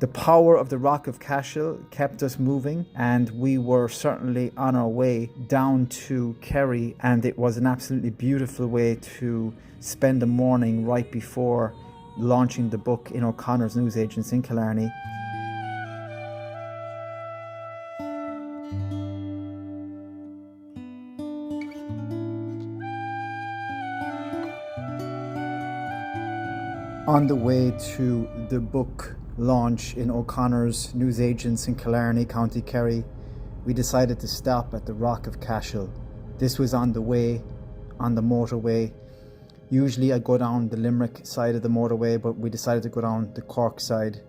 The power of the Rock of Cashel kept us moving, and we were certainly on our way down to Kerry, and it was an absolutely beautiful way to spend the morning right before launching the book in O'Connor's Newsagents in Killarney. On the way to the book launch in O'Connor's Newsagents in Killarney, County Kerry, we decided to stop at the Rock of Cashel. This was on the way, on the motorway. Usually I go down the Limerick side of the motorway, but we decided to go down the Cork side,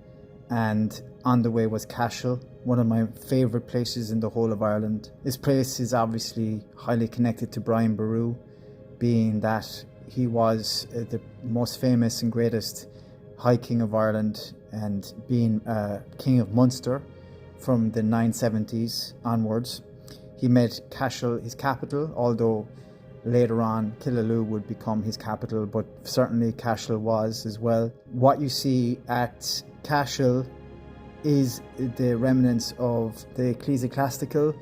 and on the way was Cashel, one of my favourite places in the whole of Ireland. This place is obviously highly connected to Brian Boru, being that he was the most famous and greatest High King of Ireland, and being King of Munster from the 970s onwards. He made Cashel his capital, although later on Killarney would become his capital, but certainly Cashel was as well. What you see at Cashel is the remnants of the ecclesiastical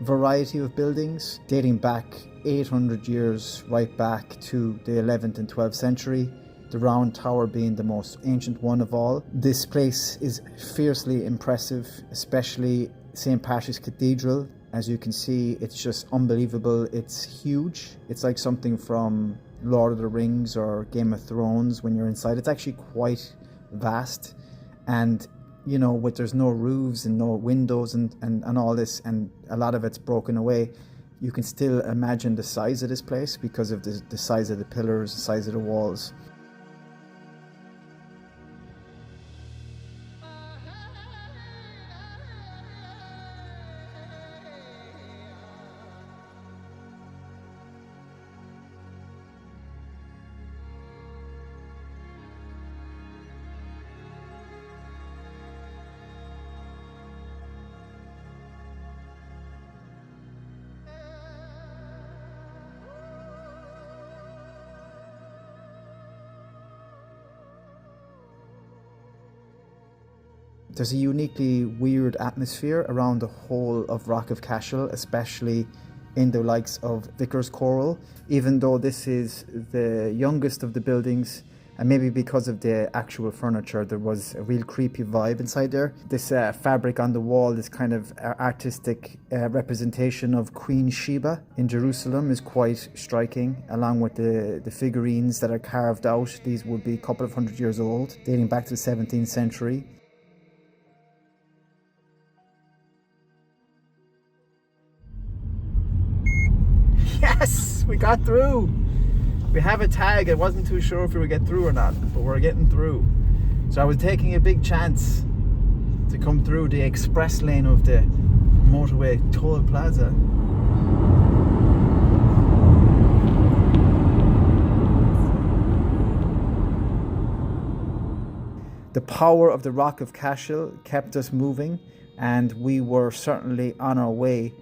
variety of buildings dating back 800 years right back to the 11th and 12th century, the Round Tower being the most ancient one of all. This place is fiercely impressive, especially St. Patrick's Cathedral. As you can see, it's just unbelievable. It's huge. It's like something from Lord of the Rings or Game of Thrones when you're inside. It's actually quite vast, and you know, there's no roofs and no windows and all this, and a lot of it's broken away. You can still imagine the size of this place because of the size of the pillars, the size of the walls. There's a uniquely weird atmosphere around the whole of Rock of Cashel, especially in the likes of Vicar's Choral. Even though this is the youngest of the buildings, and maybe because of the actual furniture, there was a real creepy vibe inside there. This fabric on the wall, this kind of artistic representation of Queen Sheba in Jerusalem is quite striking, along with the figurines that are carved out. These would be a couple of hundred years old, dating back to the 17th century. Yes, we got through. We have a tag. I wasn't too sure if we would get through or not, but we're getting through. So I was taking a big chance to come through the express lane of the motorway toll plaza. The power of the Rock of Cashel kept us moving, and we were certainly on our way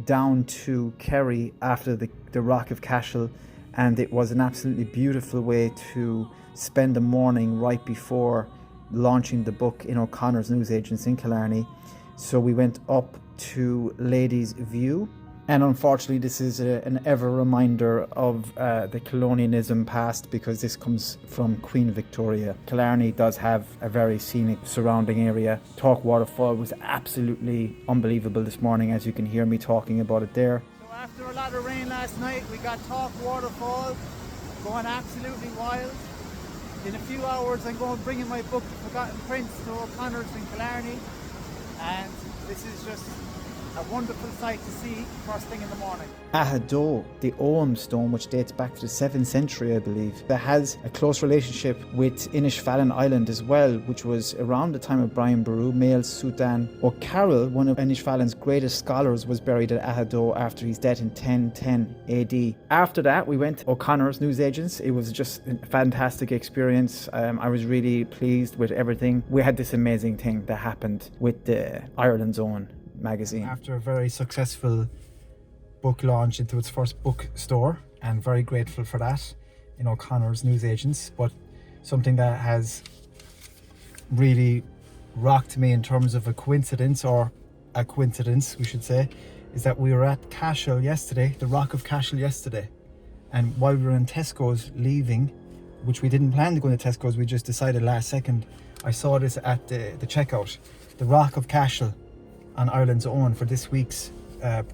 down to Kerry after the Rock of Cashel, and it was an absolutely beautiful way to spend the morning right before launching the book in O'Connor's Newsagents in Killarney. So we went up to Ladies View, and unfortunately this is an ever reminder of the colonialism past, because this comes from Queen Victoria. Killarney does have a very scenic surrounding area. Torc Waterfall was absolutely unbelievable this morning, as you can hear me talking about it there. So after a lot of rain last night, we got Torc Waterfall going absolutely wild. In a few hours I'm going bringing my book Forgotten Prince to O'Connor's in Killarney, and this is just a wonderful sight to see first thing in the morning. Aghadoe, the Ogham stone, which dates back to the 7th century, I believe, that has a close relationship with Inishfallen Island as well, which was around the time of Brian Boru. Male Sultan O'Carroll, one of Inishfallen's greatest scholars, was buried at Aghadoe after his death in 1010 AD. After that, we went to O'Connor's Newsagents. It was just a fantastic experience. I was really pleased with everything. We had this amazing thing that happened with the Ireland's Own magazine. After a very successful book launch into its first bookstore, and very grateful for that in O'Connor's Newsagents, but something that has really rocked me in terms of a coincidence, or a coincidence we should say, is that we were at Cashel yesterday, the Rock of Cashel yesterday, and while we were in Tesco's leaving, which we didn't plan to go into Tesco's, we just decided last second, I saw this at the checkout, the Rock of Cashel on Ireland's Own for this week's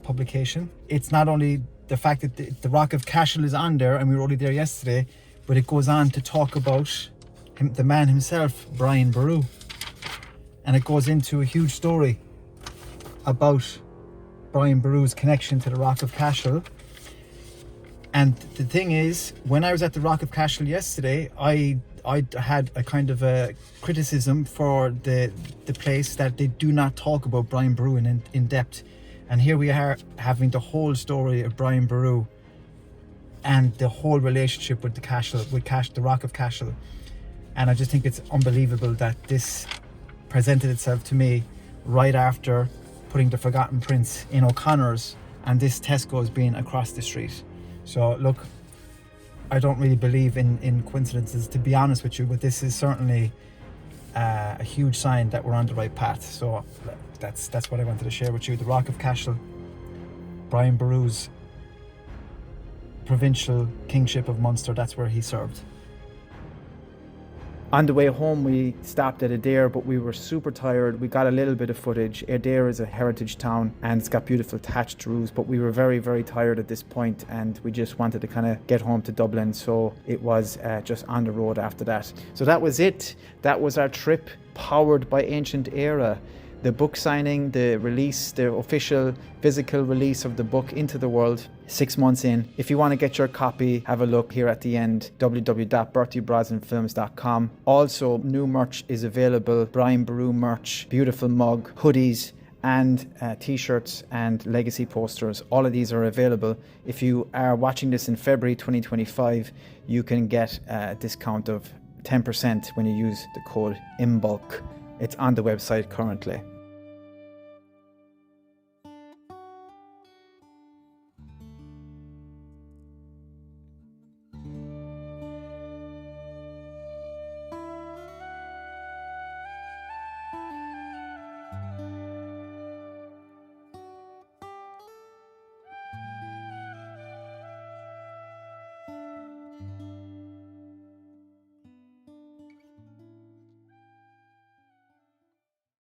publication. It's not only the fact that the Rock of Cashel is on there, and we were already there yesterday, but it goes on to talk about the man himself, Brian Boru, and it goes into a huge story about Brian Boru's connection to the Rock of Cashel. And the thing is, when I was at the Rock of Cashel yesterday, I had a kind of a criticism for the place, that they do not talk about Brian Boru in depth. And here we are having the whole story of Brian Boru and the whole relationship with the Rock of Cashel. And I just think it's unbelievable that this presented itself to me right after putting the Forgotten Prince in O'Connor's, and this Tesco's being across the street. So look, I don't really believe in coincidences, to be honest with you, but this is certainly a huge sign that we're on the right path. So that's what I wanted to share with you. The Rock of Cashel, Brian Boru's provincial kingship of Munster, that's where he served. On the way home, we stopped at Adare, but we were super tired. We got a little bit of footage. Adare is a heritage town and it's got beautiful thatched roofs, but we were very, very tired at this point, and we just wanted to kind of get home to Dublin. So it was just on the road after that. So that was it. That was our trip, powered by Ancient Era. The book signing, the release, the official physical release of the book into the world 6 months in. If you want to get your copy, have a look here at the end, www.bertiebrosnanfilms.com. Also, new merch is available, Brian Boru merch, beautiful mug, hoodies, and t-shirts and legacy posters. All of these are available. If you are watching this in February 2025, you can get a discount of 10% when you use the code IMBULK. It's on the website currently.